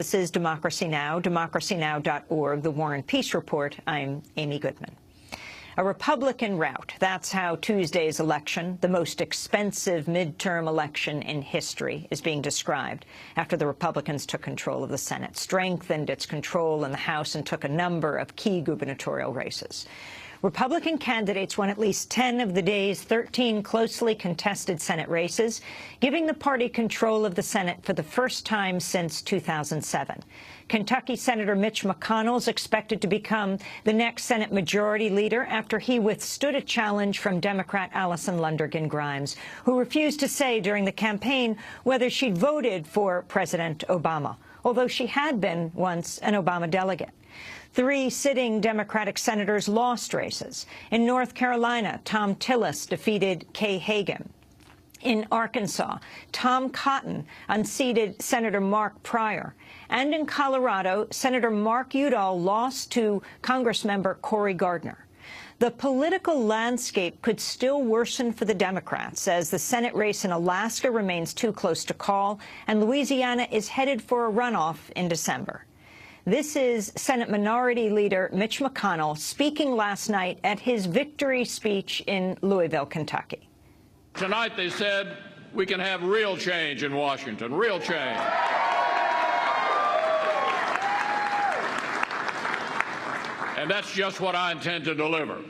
This is Democracy Now!, democracynow.org, The War and Peace Report. I'm Amy Goodman. A Republican rout. That's how Tuesday's election, the most expensive midterm election in history, is being described after the Republicans took control of the Senate, strengthened its control in the House, and took a number of key gubernatorial races. Republican candidates won at least 10 of the day's 13 closely contested Senate races, giving the party control of the Senate for the first time since 2007. Kentucky Senator Mitch McConnell is expected to become the next Senate Majority Leader after he withstood a challenge from Democrat Allison Lundergan Grimes, who refused to say during the campaign whether she'd voted for President Obama, although she had been once an Obama delegate. 3 sitting Democratic senators lost races. In North Carolina, Tom Tillis defeated Kay Hagan. In Arkansas, Tom Cotton unseated Senator Mark Pryor. And in Colorado, Senator Mark Udall lost to Congressmember Cory Gardner. The political landscape could still worsen for the Democrats as the Senate race in Alaska remains too close to call, and Louisiana is headed for a runoff in December. This is Senate Minority Leader Mitch McConnell speaking last night at his victory speech in Louisville, Kentucky. Tonight they said we can have real change in Washington, real change. And that's just what I intend to deliver.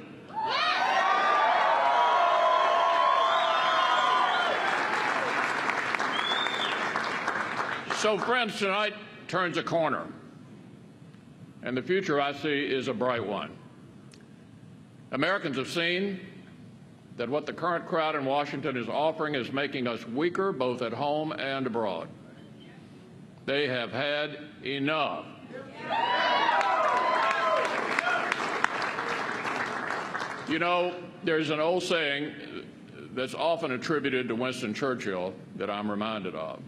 So, friends, tonight turns a corner. And the future I see is a bright one. Americans have seen that what the current crowd in Washington is offering is making us weaker both at home and abroad. They have had enough. You know, there's an old saying that's often attributed to Winston Churchill that I'm reminded of.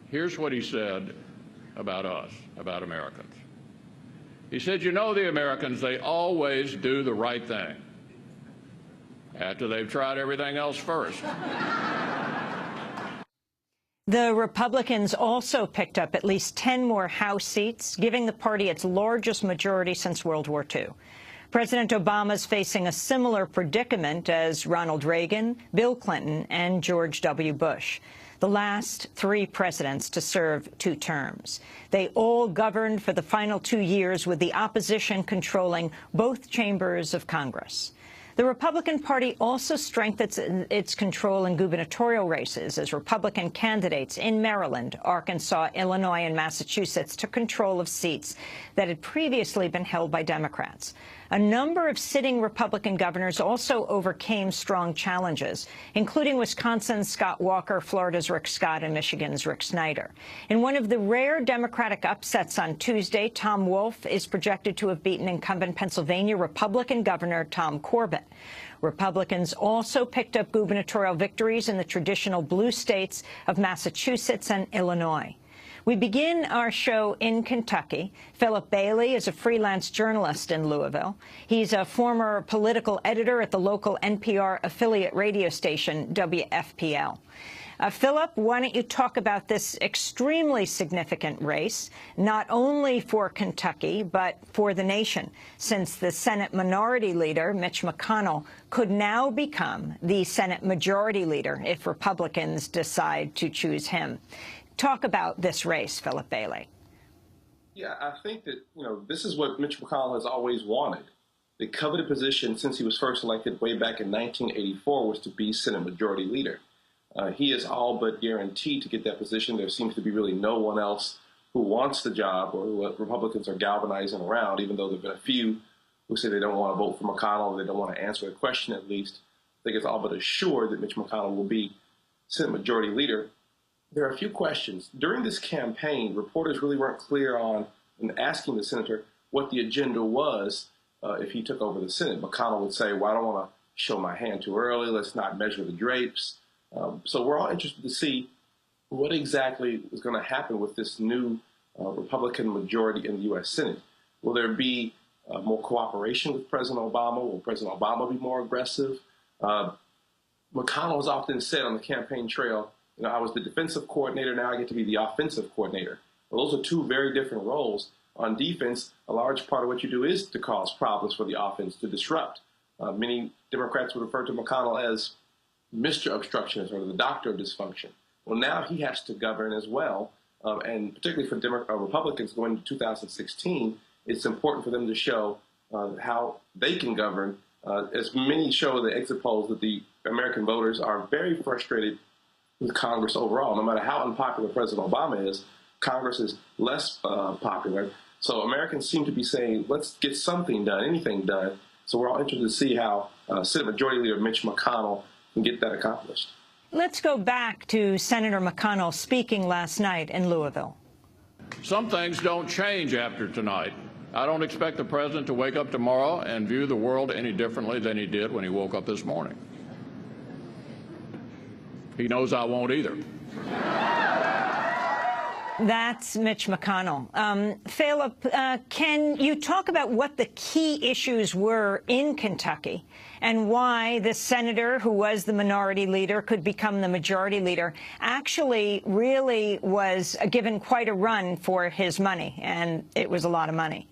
Here's what he said about us, about Americans. He said, you know, the Americans, they always do the right thing after they've tried everything else first. The Republicans also picked up at least 10 more House seats, giving the party its largest majority since World War II. President Obama is facing a similar predicament as Ronald Reagan, Bill Clinton, and George W. Bush, the last 3 presidents to serve 2 terms. They all governed for the final 2 years with the opposition controlling both chambers of Congress. The Republican Party also strengthens its control in gubernatorial races as Republican candidates in Maryland, Arkansas, Illinois, and Massachusetts took control of seats that had previously been held by Democrats. A number of sitting Republican governors also overcame strong challenges, including Wisconsin's Scott Walker, Florida's Rick Scott, and Michigan's Rick Snyder. In one of the rare Democratic upsets on Tuesday, Tom Wolf is projected to have beaten incumbent Pennsylvania Republican Governor Tom Corbett. Republicans also picked up gubernatorial victories in the traditional blue states of Massachusetts and Illinois. We begin our show in Kentucky. Philip Bailey is a freelance journalist in Louisville. He's a former political editor at the local NPR affiliate radio station, WFPL. Philip, why don't you talk about this extremely significant race, not only for Kentucky, but for the nation, since the Senate Minority Leader, Mitch McConnell, could now become the Senate Majority Leader if Republicans decide to choose him. Talk about this race, Philip Bailey. Yeah, I think that, this is what Mitch McConnell has always wanted. The coveted position since he was first elected way back in 1984 was to be Senate Majority Leader. He is all but guaranteed to get that position. There seems to be really no one else who wants the job or who Republicans are galvanizing around, even though there have been a few who say they don't want to vote for McConnell, they don't want to answer a question at least. I think it's all but assured that Mitch McConnell will be Senate Majority Leader. There are a few questions. During this campaign, reporters really weren't clear on and asking the senator what the agenda was if he took over the Senate. McConnell would say, well, I don't want to show my hand too early. Let's not measure the drapes. So we're all interested to see what exactly is going to happen with this new Republican majority in the U.S. Senate. Will there be more cooperation with President Obama? Will President Obama be more aggressive? McConnell has often said on the campaign trail I was the defensive coordinator. Now I get to be the offensive coordinator. Well, those are two very different roles. On defense, a large part of what you do is to cause problems for the offense, to disrupt. Many Democrats would refer to McConnell as Mr. Obstructionist or the doctor of dysfunction. Well, now he has to govern as well. And particularly for Republicans going into 2016, it's important for them to show how they can govern. As many show the exit polls that the American voters are very frustrated with Congress overall. No matter how unpopular President Obama is, Congress is less popular. So Americans seem to be saying, let's get something done, anything done. So we're all interested to see how Senate Majority Leader Mitch McConnell can get that accomplished. Let's go back to Senator McConnell speaking last night in Louisville. Some things don't change after tonight. I don't expect the president to wake up tomorrow and view the world any differently than he did when he woke up this morning. He knows I won't either. That's Mitch McConnell. Philip, can you talk about what the key issues were in Kentucky and why the senator who was the minority leader could become the majority leader actually really was given quite a run for his money, and it was a lot of money?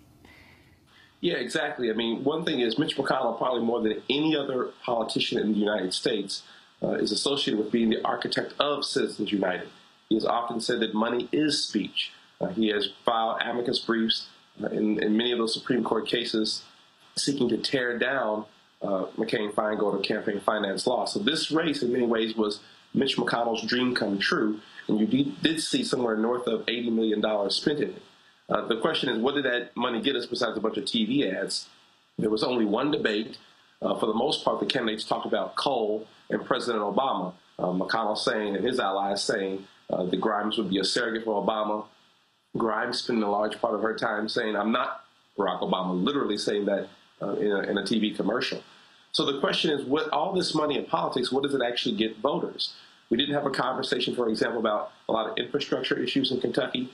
Yeah, exactly. I mean, one thing is Mitch McConnell, probably more than any other politician in the United States, is associated with being the architect of Citizens United. He has often said that money is speech. He has filed amicus briefs in many of those Supreme Court cases seeking to tear down McCain-Feingold campaign finance law. So this race, in many ways, was Mitch McConnell's dream come true, and you did see somewhere north of $80 million spent in it. The question is, what did that money get us besides a bunch of TV ads? There was only one debate. For the most part, the candidates talked about coal and President Obama. McConnell saying, and his allies saying, that Grimes would be a surrogate for Obama. Grimes spending a large part of her time saying, I'm not Barack Obama, literally saying that in a TV commercial. So the question is, with all this money in politics, what does it actually get voters? We didn't have a conversation, for example, about a lot of infrastructure issues in Kentucky.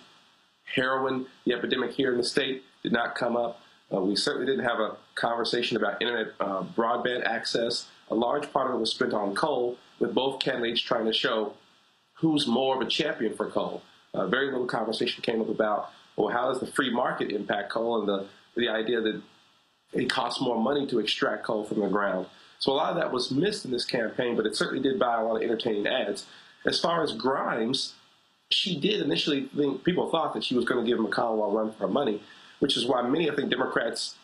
Heroin, the epidemic here in the state, did not come up. We certainly didn't have a conversation about internet broadband access. A large part of it was spent on coal, with both candidates trying to show who's more of a champion for coal. Very little conversation came up about, well, how does the free market impact coal, and the idea that it costs more money to extract coal from the ground. So a lot of that was missed in this campaign, but it certainly did buy a lot of entertaining ads. As far as Grimes, she did initially think, people thought that she was going to give McConnell a run for her money, which is why many, I think, Democrats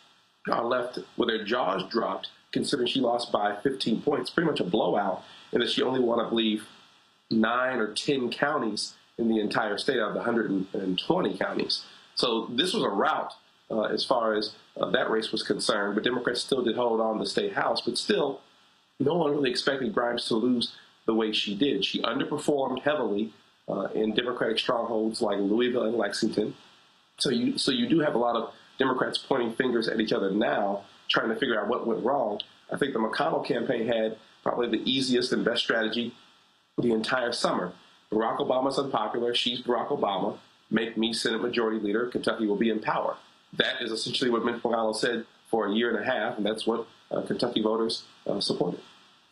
are left with their jaws dropped, considering she lost by 15 points, pretty much a blowout, and that she only won, I believe, 9 or 10 counties in the entire state out of the 120 counties. So this was a rout as far as that race was concerned, but Democrats still did hold on to the state house, but still, no one really expected Grimes to lose the way she did. She underperformed heavily in Democratic strongholds like Louisville and Lexington. So you do have a lot of Democrats pointing fingers at each other now, trying to figure out what went wrong. I think the McConnell campaign had probably the easiest and best strategy the entire summer. Barack Obama's unpopular. She's Barack Obama. Make me Senate Majority Leader. Kentucky will be in power. That is essentially what Mitch McConnell said for a year and a half, and that's what Kentucky voters supported.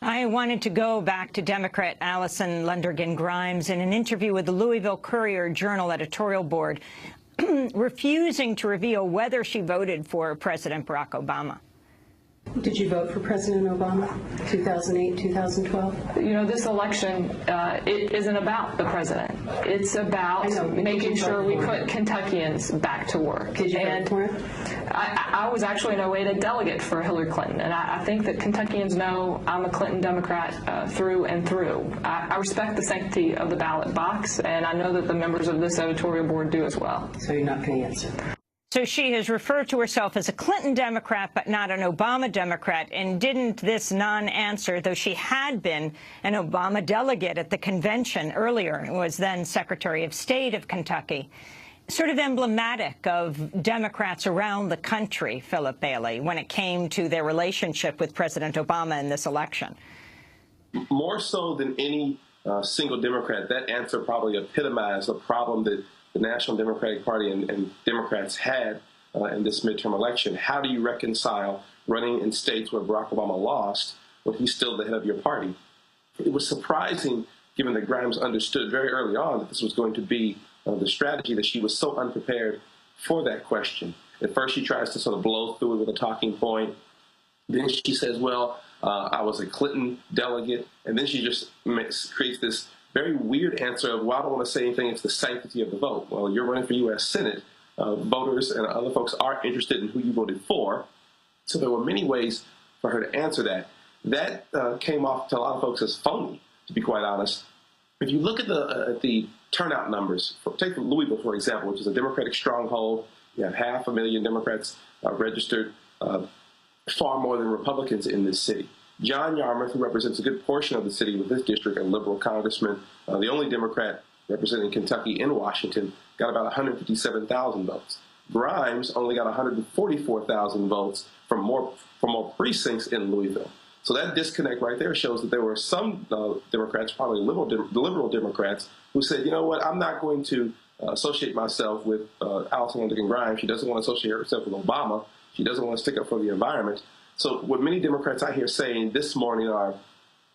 I wanted to go back to Democrat Allison Lundergan Grimes in an interview with the Louisville Courier-Journal editorial board, refusing to reveal whether she voted for President Barack Obama. Did you vote for President Obama, 2008, 2012? You know, this election, it isn't about the president. It's about making sure we put Kentuckians back to work. Did you vote for him? I was actually in 08 a delegate for Hillary Clinton, and I think that Kentuckians know I'm a Clinton Democrat through and through. I respect the sanctity of the ballot box, and I know that the members of this editorial board do as well. So you're not going to answer? So she has referred to herself as a Clinton Democrat, but not an Obama Democrat. And didn't this non-answer, though she had been an Obama delegate at the convention earlier, and was then Secretary of State of Kentucky, sort of emblematic of Democrats around the country, Philip Bailey, when it came to their relationship with President Obama in this election? More so than any single Democrat, that answer probably epitomized the problem that the National Democratic Party and Democrats had in this midterm election. How do you reconcile running in states where Barack Obama lost when he's still the head of your party? It was surprising, given that Grimes understood very early on that this was going to be the strategy, that she was so unprepared for that question. At first, she tries to sort of blow through it with a talking point. Then she says, well, I was a Clinton delegate. And then she just creates this very weird answer of, well, I don't want to say anything. It's the sanctity of the vote. Well, you're running for U.S. Senate. Voters and other folks are interested in who you voted for. So there were many ways for her to answer that. That came off to a lot of folks as phony, to be quite honest. If you look at the turnout numbers, take Louisville, for example, which is a Democratic stronghold. You have 500,000 Democrats registered, far more than Republicans in this city. John Yarmuth, who represents a good portion of the city with his district, a liberal congressman, the only Democrat representing Kentucky in Washington, got about 157,000 votes. Grimes only got 144,000 votes from more precincts in Louisville. So that disconnect right there shows that there were some Democrats, probably liberal Democrats, who said, you know what, I'm not going to associate myself with Alison Anderson Grimes. She doesn't want to associate herself with Obama. She doesn't want to stick up for the environment. So what many Democrats I hear saying this morning are,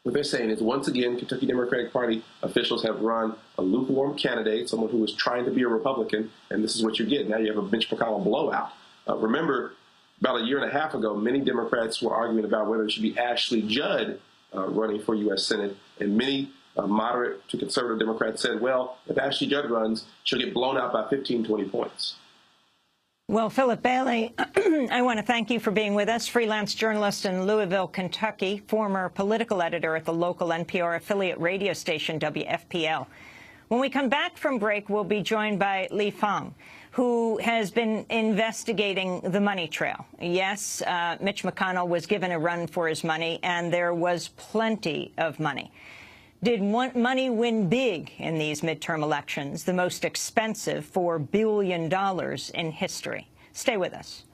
what they're saying is, once again, Kentucky Democratic Party officials have run a lukewarm candidate, someone who was trying to be a Republican, and this is what you get. Now you have a Mitch McConnell blowout. Remember, about a year and a half ago, many Democrats were arguing about whether it should be Ashley Judd running for U.S. Senate, and many moderate to conservative Democrats said, well, if Ashley Judd runs, she'll get blown out by 15, 20 points. Well, Philip Bailey, I want to thank you for being with us, freelance journalist in Louisville, Kentucky, former political editor at the local NPR affiliate radio station WFPL. When we come back from break, we'll be joined by Li Fang, who has been investigating the money trail. Yes, Mitch McConnell was given a run for his money, and there was plenty of money. Did money win big in these midterm elections, the most expensive $4 billion in history? Stay with us.